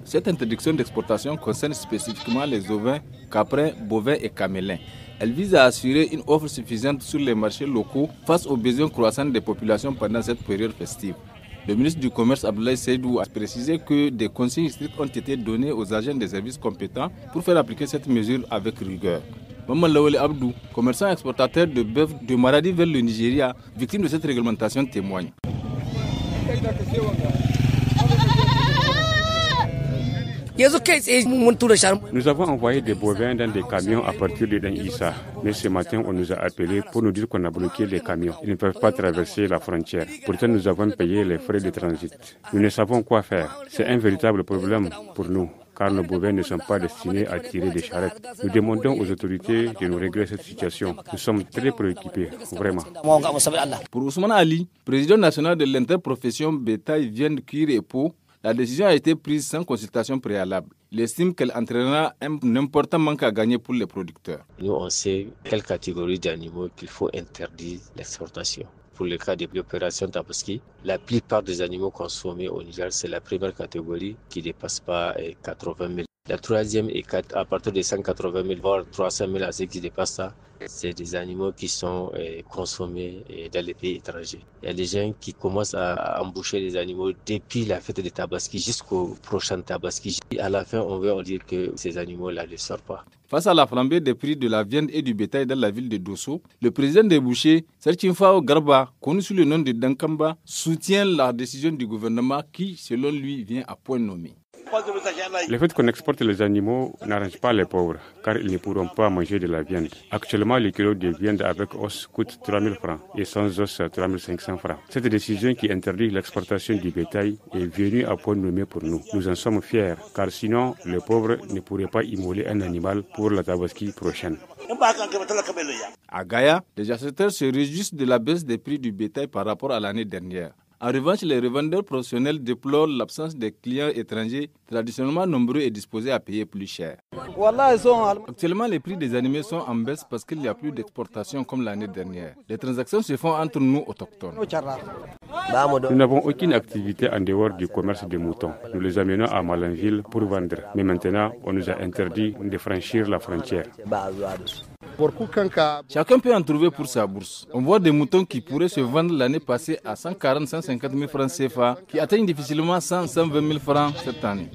Cette interdiction d'exportation concerne spécifiquement les ovins, caprins, bovins et camélins. Elle vise à assurer une offre suffisante sur les marchés locaux face aux besoins croissants des populations pendant cette période festive. Le ministre du Commerce Abdoulaye Seydou a précisé que des consignes strictes ont été données aux agents des services compétents pour faire appliquer cette mesure avec rigueur. Maman Lawale Abdou, commerçant exportateur de bœuf de Maradi vers le Nigeria, victime de cette réglementation, témoigne. Nous avons envoyé des bovins dans des camions à partir de Dan Issa. Mais ce matin, on nous a appelés pour nous dire qu'on a bloqué les camions. Ils ne peuvent pas traverser la frontière. Pourtant, nous avons payé les frais de transit. Nous ne savons quoi faire. C'est un véritable problème pour nous, car nos bovins ne sont pas destinés à tirer des charrettes. Nous demandons aux autorités de nous régler cette situation. Nous sommes très préoccupés, vraiment. Pour Ousmane Ali, président national de l'interprofession bétail, viande, cuir et peau, la décision a été prise sans consultation préalable. Il estime qu'elle entraînera un important manque à gagner pour les producteurs. Nous, on sait quelle catégorie d'animaux qu'il faut interdire l'exportation. Pour le cas des opérations Tabaski, la plupart des animaux consommés au Niger, c'est la première catégorie qui ne dépasse pas 80 000. La troisième est à partir de 180 000, voire 300 000 à ceux qui dépassent ça. C'est des animaux qui sont consommés dans les pays étrangers. Il y a des gens qui commencent à embaucher les animaux depuis la fête de Tabaski jusqu'au prochain Tabaski. À la fin, on va dire que ces animaux-là ne sortent pas. Face à la flambée des prix de la viande et du bétail dans la ville de Dosso, le président des bouchers, Serchinfao Garba, connu sous le nom de Dankamba, soutient la décision du gouvernement qui, selon lui, vient à point nommé. Le fait qu'on exporte les animaux n'arrange pas les pauvres, car ils ne pourront pas manger de la viande. Actuellement, le kilo de viande avec os coûte 3 000 francs et sans os 3 500 francs. Cette décision qui interdit l'exportation du bétail est venue à point nommé pour nous. Nous en sommes fiers, car sinon, les pauvres ne pourraient pas immoler un animal pour la Tabaski prochaine. À Gaïa, les acheteurs se réjouissent de la baisse des prix du bétail par rapport à l'année dernière. En revanche, les revendeurs professionnels déplorent l'absence des clients étrangers traditionnellement nombreux et disposés à payer plus cher. Actuellement, les prix des animaux sont en baisse parce qu'il n'y a plus d'exportation comme l'année dernière. Les transactions se font entre nous autochtones. Nous n'avons aucune activité en dehors du commerce des moutons. Nous les amenons à Malanville pour vendre. Mais maintenant, on nous a interdit de franchir la frontière. Chacun peut en trouver pour sa bourse. On voit des moutons qui pourraient se vendre l'année passée à 140-150 000 francs CFA, qui atteignent difficilement 100-120 000 francs cette année.